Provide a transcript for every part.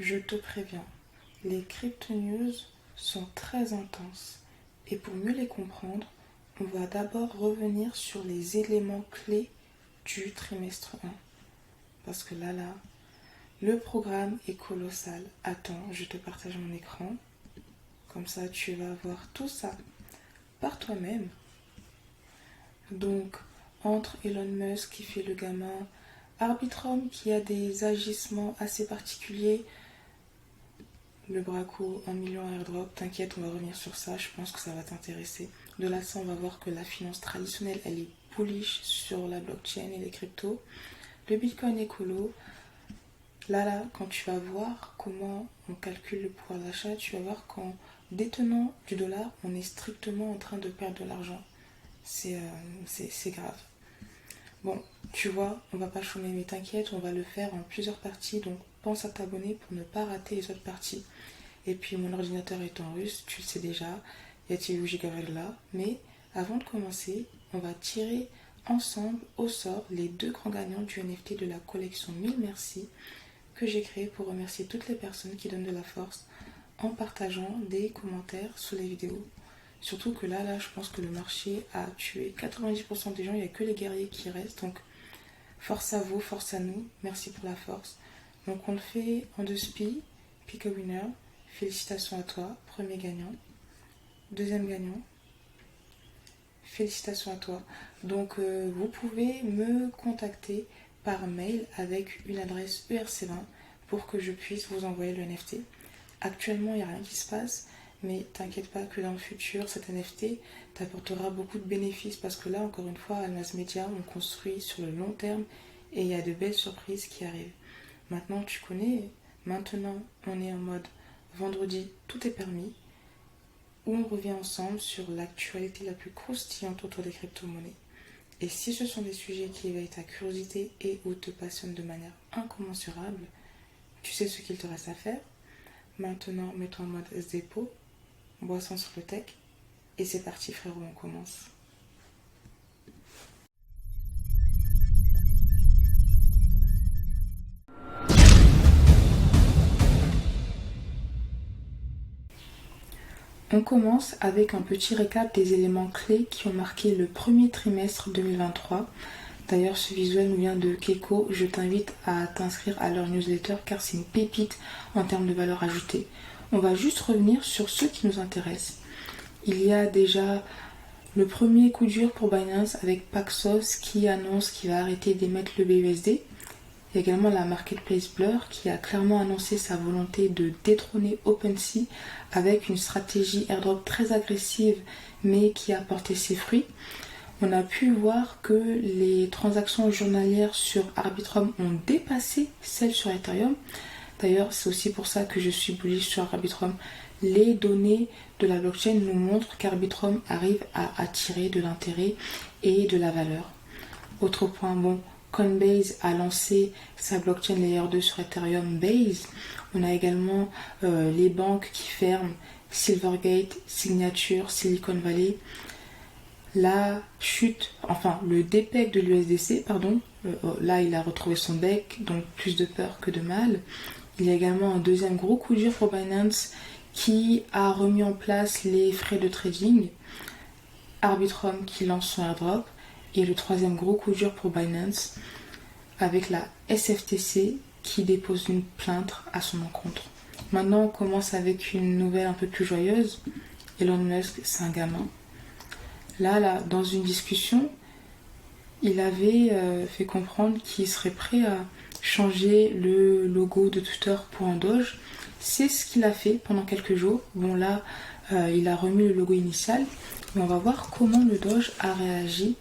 Je te préviens, les crypto news sont très intenses et pour mieux les comprendre, on va d'abord revenir sur les éléments clés du trimestre 1. Parce que là, le programme est colossal. Attends, je te partage mon écran. Comme ça, tu vas voir tout ça par toi-même. Donc, entre Elon Musk qui fait le gamin, Arbitrum qui a des agissements assez particuliers, le braco 1 million airdrop, t'inquiète, on va revenir sur ça, je pense que ça va t'intéresser. De là, ça, on va voir que la finance traditionnelle, elle est bullish sur la blockchain et les cryptos. Le Bitcoin écolo, là, quand tu vas voir comment on calcule le pouvoir d'achat, tu vas voir qu'en détenant du dollar, on est strictement en train de perdre de l'argent. C'est grave. Bon, tu vois, on va pas chômer, mais t'inquiète, on va le faire en plusieurs parties, donc pense à t'abonner pour ne pas rater les autres parties. Et puis mon ordinateur est en russe, tu le sais déjà, il y a TU Gigabyte là, mais avant de commencer, on va tirer ensemble au sort les 2 grands gagnants du NFT de la collection 1000 merci que j'ai créé pour remercier toutes les personnes qui donnent de la force en partageant des commentaires sous les vidéos. Surtout que là, je pense que le marché a tué 90% des gens, il n'y a que les guerriers qui restent. Donc, force à vous, force à nous. Merci pour la force. Donc, on le fait en 2 spi. Pick a winner. Félicitations à toi, premier gagnant. Deuxième gagnant. Félicitations à toi. Donc, vous pouvez me contacter par mail avec une adresse ERC20 pour que je puisse vous envoyer le NFT. Actuellement, il n'y a rien qui se passe. Mais t'inquiète pas que dans le futur, cet NFT t'apportera beaucoup de bénéfices parce que là, encore une fois, à Almaz Media, on construit sur le long terme et il y a de belles surprises qui arrivent. Maintenant, tu connais, maintenant, on est en mode vendredi, tout est permis, où on revient ensemble sur l'actualité la plus croustillante autour des crypto-monnaies. Et si ce sont des sujets qui éveillent ta curiosité et ou te passionnent de manière incommensurable, tu sais ce qu'il te reste à faire. Maintenant, mets-toi en mode SDPO, boisson sur le tech, et c'est parti frérot, on commence. On commence avec un petit récap des éléments clés qui ont marqué le premier trimestre 2023. D'ailleurs, ce visuel nous vient de Keiko. Je t'invite à t'inscrire à leur newsletter car c'est une pépite en termes de valeur ajoutée. On va juste revenir sur ce qui nous intéresse. Il y a déjà le premier coup dur pour Binance avec Paxos qui annonce qu'il va arrêter d'émettre le BUSD. Il y a également la marketplace Blur qui a clairement annoncé sa volonté de détrôner OpenSea avec une stratégie airdrop très agressive mais qui a porté ses fruits. On a pu voir que les transactions journalières sur Arbitrum ont dépassé celles sur Ethereum. D'ailleurs, c'est aussi pour ça que je suis bullish sur Arbitrum. Les données de la blockchain nous montrent qu'Arbitrum arrive à attirer de l'intérêt et de la valeur. Autre point, Coinbase a lancé sa blockchain Layer 2 sur Ethereum Base. On a également les banques qui ferment, Silvergate, Signature, Silicon Valley. La chute, le dépeg de l'USDC, là il a retrouvé son bec, donc plus de peur que de mal. Il y a également un deuxième gros coup dur pour Binance qui a remis en place les frais de trading. Arbitrum qui lance son airdrop. Et le troisième gros coup dur pour Binance avec la SFTC qui dépose une plainte à son encontre. Maintenant, on commence avec une nouvelle un peu plus joyeuse. Elon Musk, c'est un gamin. Là, dans une discussion, il avait fait comprendre qu'il serait prêt à changer le logo de Twitter pour un Doge. C'est ce qu'il a fait pendant quelques jours. Il a remis le logo initial. Mais on va voir comment le Doge a réagi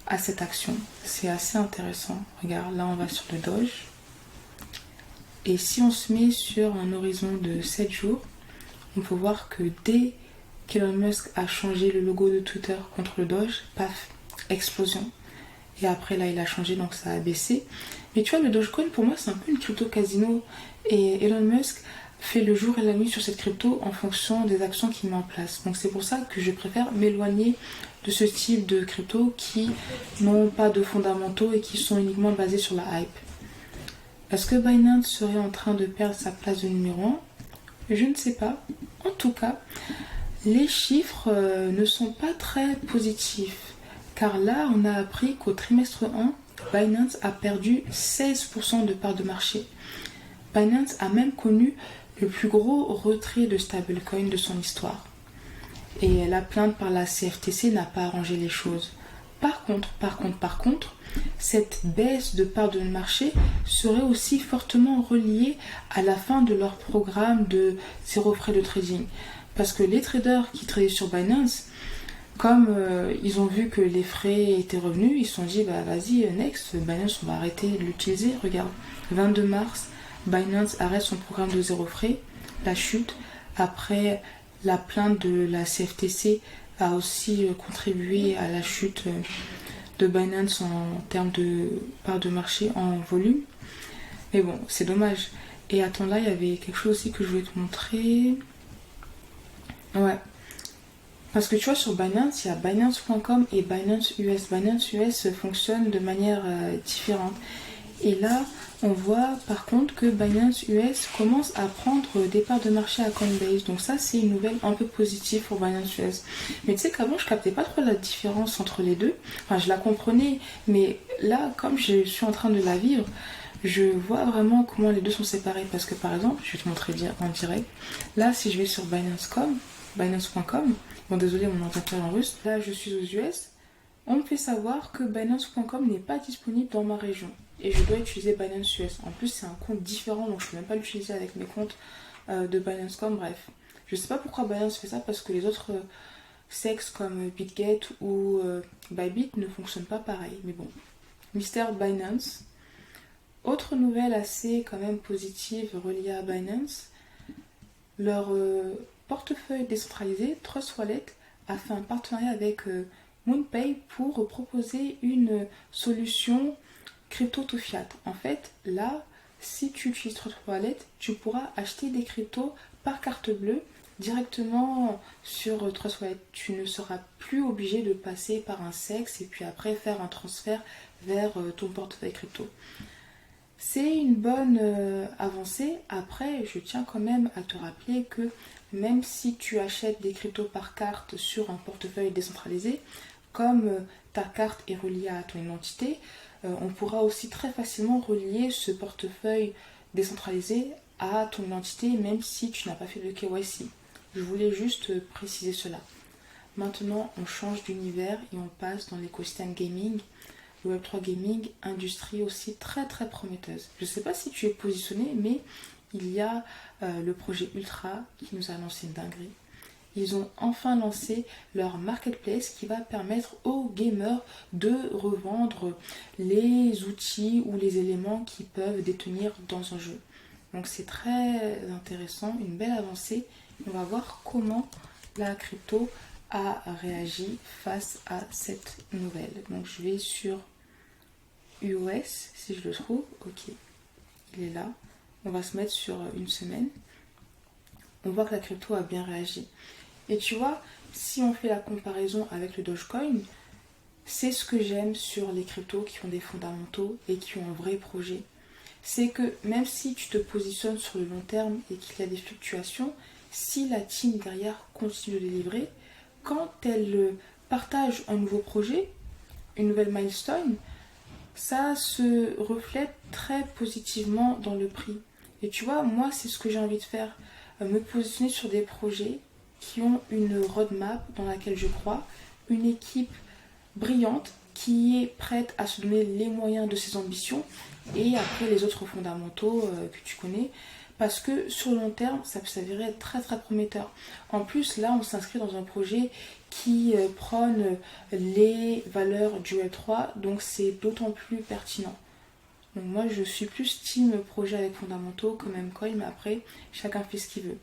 à cette action. C'est assez intéressant. Regarde, là on va sur le Doge. Et si on se met sur un horizon de 7 jours, on peut voir que dès qu'Elon Musk a changé le logo de Twitter contre le Doge, paf, explosion. Et après là il a changé, donc ça a baissé. Mais tu vois, le Dogecoin pour moi c'est un peu une crypto casino. Et Elon Musk fait le jour et la nuit sur cette crypto en fonction des actions qu'il met en place. Donc c'est pour ça que je préfère m'éloigner de ce type de crypto qui n'ont pas de fondamentaux et qui sont uniquement basés sur la hype. Est-ce que Binance serait en train de perdre sa place de numéro 1? Je ne sais pas. En tout cas, les chiffres ne sont pas très positifs. Car là, on a appris qu'au trimestre 1, Binance a perdu 16% de part de marché. Binance a même connu le plus gros retrait de stablecoin de son histoire. Et la plainte par la CFTC n'a pas arrangé les choses. Par contre, cette baisse de part de marché serait aussi fortement reliée à la fin de leur programme de zéro frais de trading. Parce que les traders qui tradaient sur Binance, comme ils ont vu que les frais étaient revenus, ils se sont dit bah vas-y next, Binance on va arrêter de l'utiliser. Regarde, 22 mars, Binance arrête son programme de zéro frais, la chute. Après, la plainte de la CFTC a aussi contribué à la chute de Binance en termes de part de marché en volume. Mais bon, c'est dommage. Et attends, là, il y avait quelque chose aussi que je voulais te montrer. Ouais. Parce que tu vois, sur Binance, il y a Binance.com et Binance US. Binance US fonctionne de manière différente. Et là, on voit par contre que Binance US commence à prendre des parts de marché à Coinbase. Donc ça, c'est une nouvelle un peu positive pour Binance US. Mais tu sais qu'avant, je captais pas trop la différence entre les deux. Enfin, je la comprenais, mais là, comme je suis en train de la vivre, je vois vraiment comment les deux sont séparés. Parce que par exemple, je vais te montrer en direct. Là, si je vais sur Binance.com, bon désolé, mon ordinateur est en russe. Là, je suis aux US. On me fait savoir que Binance.com n'est pas disponible dans ma région et je dois utiliser Binance US. En plus, c'est un compte différent, donc je ne peux même pas l'utiliser avec mes comptes de Binance.com. Bref, je ne sais pas pourquoi Binance fait ça, parce que les autres sex comme BitGet ou Bybit ne fonctionnent pas pareil. Mais bon, mystère Binance. Autre nouvelle assez quand même positive reliée à Binance, leur portefeuille décentralisé, Trust Wallet, a fait un partenariat avec MoonPay pour proposer une solution crypto to fiat. En fait, là, si tu utilises Trust Wallet, tu pourras acheter des cryptos par carte bleue directement sur Trust Wallet. Tu ne seras plus obligé de passer par un CEX et puis après faire un transfert vers ton portefeuille crypto. C'est une bonne avancée. Après, je tiens quand même à te rappeler que même si tu achètes des cryptos par carte sur un portefeuille décentralisé, comme ta carte est reliée à ton identité, on pourra aussi très facilement relier ce portefeuille décentralisé à ton identité, même si tu n'as pas fait de KYC. Je voulais juste préciser cela. Maintenant, on change d'univers et on passe dans l'écosystème gaming. Le Web3 Gaming, industrie aussi très très prometteuse. Je ne sais pas si tu es positionné, mais il y a le projet Ultra qui nous a annoncé une dinguerie. Ils ont enfin lancé leur marketplace qui va permettre aux gamers de revendre les outils ou les éléments qu'ils peuvent détenir dans un jeu. Donc c'est très intéressant, une belle avancée. On va voir comment la crypto a réagi face à cette nouvelle. Donc je vais sur US, si je le trouve. Ok, il est là. On va se mettre sur une semaine. On voit que la crypto a bien réagi. Et tu vois, si on fait la comparaison avec le Dogecoin, c'est ce que j'aime sur les cryptos qui ont des fondamentaux et qui ont un vrai projet. C'est que même si tu te positionnes sur le long terme et qu'il y a des fluctuations, si la team derrière continue de délivrer, quand elle partage un nouveau projet, une nouvelle milestone, ça se reflète très positivement dans le prix. Et tu vois, moi, c'est ce que j'ai envie de faire. Me positionner sur des projets qui ont une roadmap dans laquelle je crois, une équipe brillante qui est prête à se donner les moyens de ses ambitions et après les autres fondamentaux que tu connais. Parce que sur le long terme, ça peut s'avérer être très très prometteur. En plus, là, on s'inscrit dans un projet qui prône les valeurs du Web3, donc c'est d'autant plus pertinent. Donc moi, je suis plus team projet avec fondamentaux que Memcoin, mais après, chacun fait ce qu'il veut.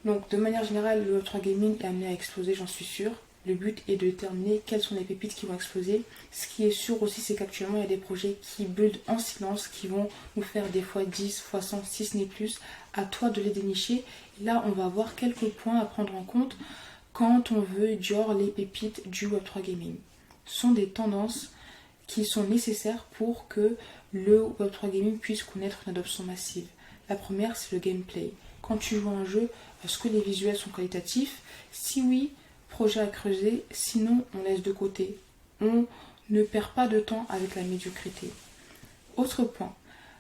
Donc de manière générale, le Web3 Gaming est amené à exploser, j'en suis sûre. Le but est de déterminer quelles sont les pépites qui vont exploser. Ce qui est sûr aussi, c'est qu'actuellement, il y a des projets qui build en silence, qui vont nous faire des fois 10, fois 100, si ce n'est plus. À toi de les dénicher. Et là, on va voir quelques points à prendre en compte quand on veut genre les pépites du Web3 Gaming. Ce sont des tendances qui sont nécessaires pour que le Web3 Gaming puisse connaître une adoption massive. La première, c'est le gameplay. Quand tu joues à un jeu, est-ce que les visuels sont qualitatifs? Si oui, projet à creuser, sinon on laisse de côté. On ne perd pas de temps avec la médiocrité. Autre point,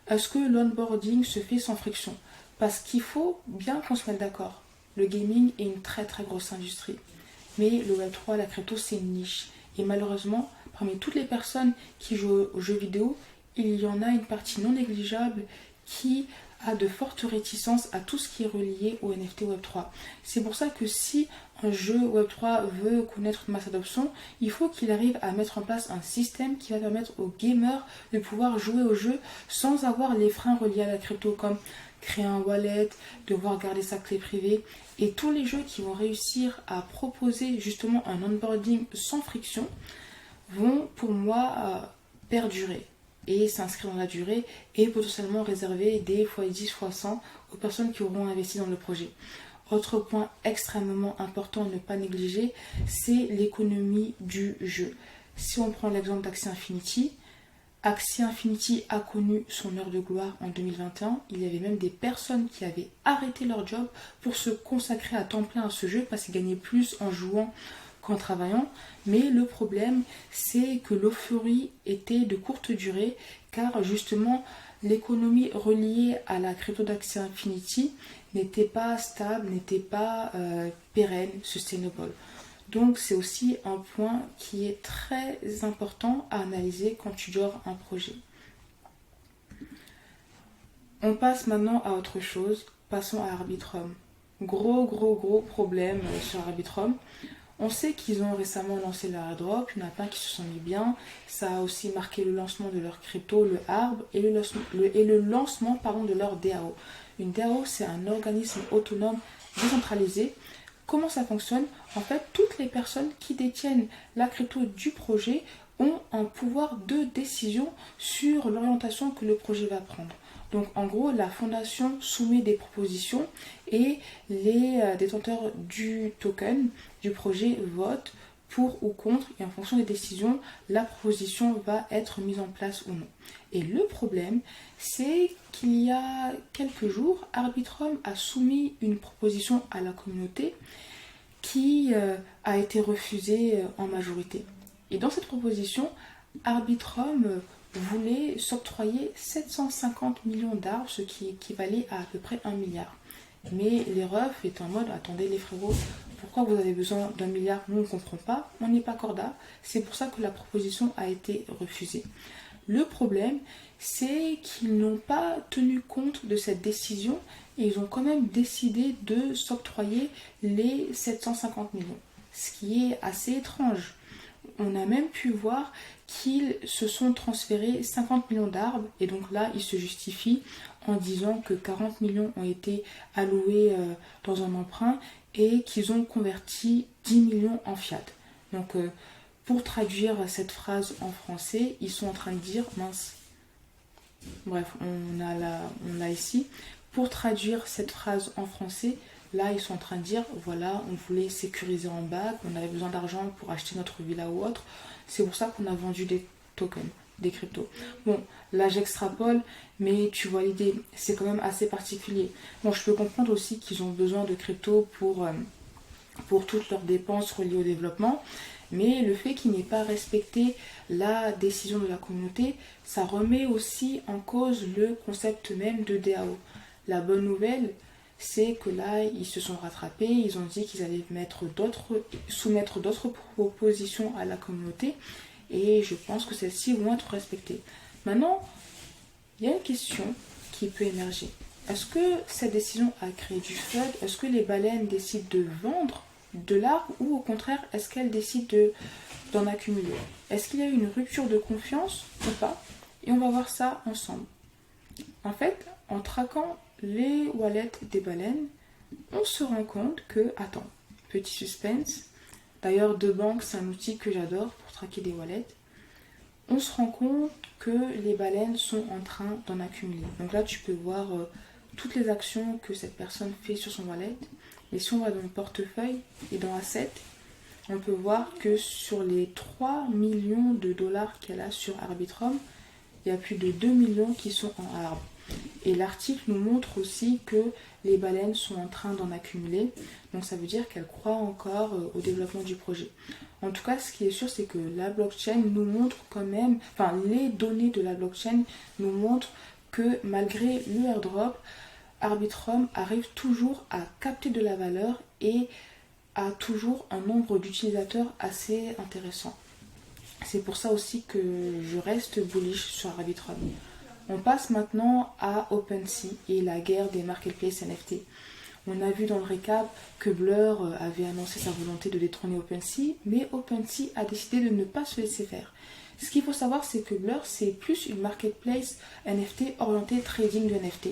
est-ce que l'onboarding se fait sans friction? Parce qu'il faut bien qu'on se mette d'accord. Le gaming est une très très grosse industrie. Mais le Web3, la crypto, c'est une niche. Et malheureusement, parmi toutes les personnes qui jouent aux jeux vidéo, il y en a une partie non négligeable qui a de fortes réticences à tout ce qui est relié au NFT Web3. C'est pour ça que si un jeu Web3 veut connaître une masse d'adoption, il faut qu'il arrive à mettre en place un système qui va permettre aux gamers de pouvoir jouer au jeu sans avoir les freins reliés à la crypto, comme créer un wallet, devoir garder sa clé privée. Et tous les jeux qui vont réussir à proposer justement un onboarding sans friction vont pour moi perdurer et s'inscrire dans la durée et potentiellement réserver des x10, x100 aux personnes qui auront investi dans le projet. Autre point extrêmement important à ne pas négliger, c'est l'économie du jeu. Si on prend l'exemple d'Axie Infinity, Axie Infinity a connu son heure de gloire en 2021. Il y avait même des personnes qui avaient arrêté leur job pour se consacrer à temps plein à ce jeu parce qu'ils gagnaient plus en jouant qu'en travaillant. Mais le problème, c'est que l'euphorie était de courte durée car justement l'économie reliée à la crypto d'Axie Infinity n'était pas stable, n'était pas pérenne, sustainable. Donc c'est aussi un point qui est très important à analyser quand tu dors un projet. On passe maintenant à autre chose. Passons à Arbitrum. Gros problème sur Arbitrum. On sait qu'ils ont récemment lancé leur airdrop, il y en a plein qui se sont mis bien. Ça a aussi marqué le lancement de leur crypto, le ARB, et le lancement de leur DAO. Une DAO, c'est un organisme autonome décentralisé. Comment ça fonctionne? En fait, toutes les personnes qui détiennent la crypto du projet ont un pouvoir de décision sur l'orientation que le projet va prendre. Donc en gros, la fondation soumet des propositions et les détenteurs du token du projet votent pour ou contre, et en fonction des décisions, la proposition va être mise en place ou non. Et le problème, c'est qu'il y a quelques jours, Arbitrum a soumis une proposition à la communauté qui a été refusée en majorité. Et dans cette proposition, Arbitrum voulait s'octroyer 750 millions d'arbres, ce qui équivalait à peu près 1 milliard. Mais les refs étaient en mode, attendez les frérots, pourquoi vous avez besoin d'1 milliard? Nous on ne comprend pas, on n'est pas corda. C'est pour ça que la proposition a été refusée. Le problème, c'est qu'ils n'ont pas tenu compte de cette décision et ils ont quand même décidé de s'octroyer les 750 millions. Ce qui est assez étrange. On a même pu voir qu'ils se sont transférés 50 millions d'arbres et donc là ils se justifient en disant que 40 millions ont été alloués dans un emprunt et qu'ils ont converti 10 millions en fiat. Donc pour traduire cette phrase en français, ils sont en train de dire, mince, bref, on l'a ici. Pour traduire cette phrase en français, là, ils sont en train de dire, voilà, on voulait sécuriser en bac, on avait besoin d'argent pour acheter notre villa ou autre. C'est pour ça qu'on a vendu des tokens, des cryptos. Bon, là, j'extrapole, mais tu vois l'idée, c'est quand même assez particulier. Bon, je peux comprendre aussi qu'ils ont besoin de cryptos pour toutes leurs dépenses reliées au développement. Mais le fait qu'il n'ait pas respecté la décision de la communauté, ça remet aussi en cause le concept même de DAO. La bonne nouvelle, c'est que là, ils se sont rattrapés, ils ont dit qu'ils allaient soumettre d'autres propositions à la communauté, et je pense que celles-ci vont être respectées. Maintenant, il y a une question qui peut émerger. Est-ce que cette décision a créé du FUD? Est-ce que les baleines décident de vendre de l'arbre ou au contraire, est-ce qu'elles décident d'en accumuler? Est-ce qu'il y a eu une rupture de confiance ou pas? Et on va voir ça ensemble. En fait, en traquant les wallets des baleines, on se rend compte que, attends, petit suspense, d'ailleurs DeBank c'est un outil que j'adore pour traquer des wallets, on se rend compte que les baleines sont en train d'en accumuler. Donc là tu peux voir toutes les actions que cette personne fait sur son wallet. Et si on va dans le portefeuille et dans Asset, on peut voir que sur les 3 millions de dollars qu'elle a sur Arbitrum, il y a plus de 2 millions qui sont en arbre. Et l'article nous montre aussi que les baleines sont en train d'en accumuler. Donc ça veut dire qu'elles croient encore au développement du projet. En tout cas, ce qui est sûr, c'est que la blockchain nous montre quand même, enfin les données de la blockchain nous montrent que malgré le airdrop, Arbitrum arrive toujours à capter de la valeur et a toujours un nombre d'utilisateurs assez intéressant. C'est pour ça aussi que je reste bullish sur Arbitrum. On passe maintenant à OpenSea et la guerre des marketplaces NFT. On a vu dans le récap que Blur avait annoncé sa volonté de détrôner OpenSea, mais OpenSea a décidé de ne pas se laisser faire. Ce qu'il faut savoir, c'est que Blur, c'est plus une marketplace NFT orientée trading de NFT.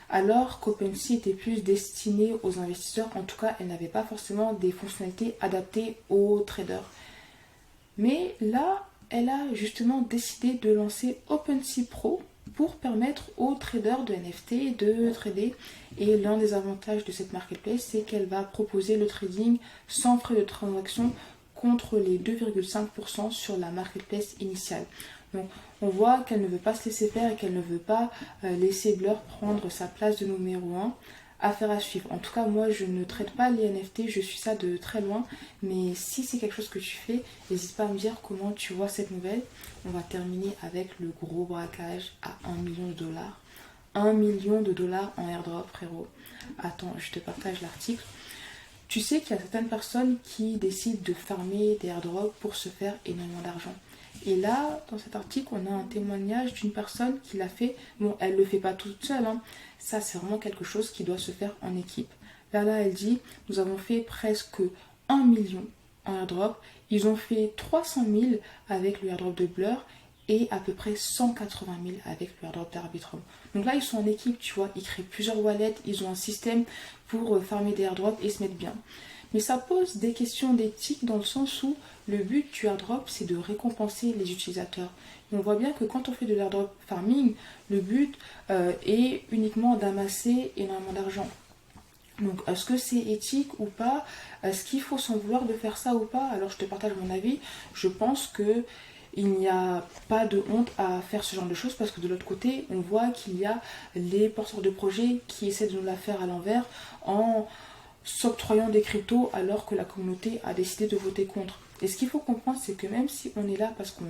Alors qu'OpenSea était plus destinée aux investisseurs, en tout cas, elle n'avait pas forcément des fonctionnalités adaptées aux traders. Mais là, elle a justement décidé de lancer OpenSea Pro pour permettre aux traders de NFT de trader. Et l'un des avantages de cette marketplace, c'est qu'elle va proposer le trading sans frais de transaction contre les 2,5% sur la marketplace initiale. Donc on voit qu'elle ne veut pas se laisser faire et qu'elle ne veut pas laisser Blur prendre sa place de numéro 1. Affaire à suivre. En tout cas, moi, je ne traite pas les NFT, je suis ça de très loin. Mais si c'est quelque chose que tu fais, n'hésite pas à me dire comment tu vois cette nouvelle. On va terminer avec le gros braquage à 1 million de dollars. 1 million de dollars en airdrop, frérot. Attends, je te partage l'article. Tu sais qu'il y a certaines personnes qui décident de farmer des airdrops pour se faire énormément d'argent. Et là, dans cet article, on a un témoignage d'une personne qui l'a fait. Bon, elle ne le fait pas toute seule, hein. Ça, c'est vraiment quelque chose qui doit se faire en équipe. Là, elle dit, nous avons fait presque 1 million en airdrop. Ils ont fait 300 000 avec le airdrop de Blur et à peu près 180 000 avec le airdrop d'Arbitrum. Donc là, ils sont en équipe, tu vois. Ils créent plusieurs wallets, ils ont un système pour farmer des airdrops et se mettre bien. Mais ça pose des questions d'éthique dans le sens où le but du airdrop, c'est de récompenser les utilisateurs. Et on voit bien que quand on fait de l'airdrop farming, le but est uniquement d'amasser énormément d'argent. Donc, est-ce que c'est éthique ou pas? Est-ce qu'il faut s'en vouloir de faire ça ou pas? Alors, je te partage mon avis. Je pense que il n'y a pas de honte à faire ce genre de choses parce que de l'autre côté, on voit qu'il y a les porteurs de projets qui essaient de nous la faire à l'envers en s'octroyant des cryptos alors que la communauté a décidé de voter contre. Et ce qu'il faut comprendre, c'est que même si on est là parce qu'on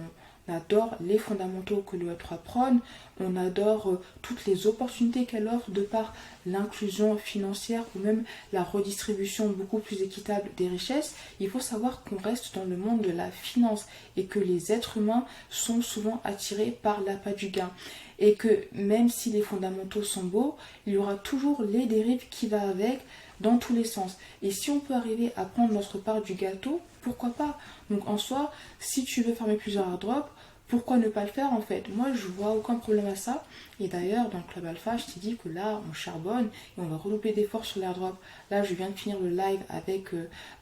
adore les fondamentaux que le Web3 prône, on adore toutes les opportunités qu'elle offre de par l'inclusion financière ou même la redistribution beaucoup plus équitable des richesses, il faut savoir qu'on reste dans le monde de la finance et que les êtres humains sont souvent attirés par l'appât du gain. Et que même si les fondamentaux sont beaux, il y aura toujours les dérives qui vont avec dans tous les sens. Et si on peut arriver à prendre notre part du gâteau, pourquoi pas? Donc en soi, si tu veux farmer plusieurs airdrops, pourquoi ne pas le faire en fait? Moi je vois aucun problème à ça. Et d'ailleurs dans le Club Alpha, je t'ai dit que là on charbonne et on va redoubler d'efforts sur l'airdrop. Là je viens de finir le live avec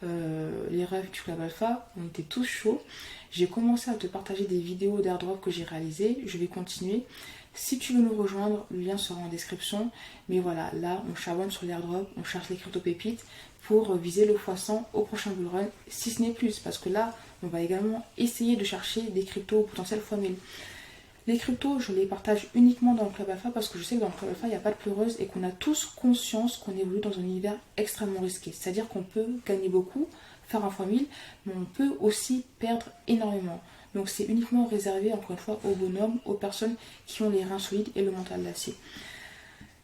les rêves du Club Alpha, on était tous chauds. J'ai commencé à te partager des vidéos d'airdrop que j'ai réalisées, je vais continuer. Si tu veux nous rejoindre, le lien sera en description. Mais voilà, là, on charbonne sur l'airdrop, on cherche les crypto-pépites pour viser le x100 au prochain bullrun, si ce n'est plus. Parce que là, on va également essayer de chercher des cryptos potentiels x1000. Les cryptos, je les partage uniquement dans le Club Alpha parce que je sais que dans le Club Alpha, il n'y a pas de pleureuse et qu'on a tous conscience qu'on évolue dans un univers extrêmement risqué. C'est-à-dire qu'on peut gagner beaucoup, faire un x1000, mais on peut aussi perdre énormément. Donc c'est uniquement réservé, encore une fois, aux bonhommes, aux personnes qui ont les reins solides et le mental d'acier.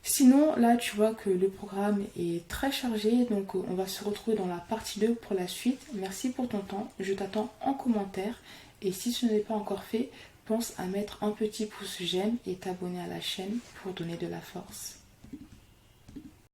Sinon, là, tu vois que le programme est très chargé, donc on va se retrouver dans la partie 2 pour la suite. Merci pour ton temps, je t'attends en commentaire. Et si ce n'est pas encore fait, pense à mettre un petit pouce j'aime et t'abonner à la chaîne pour donner de la force.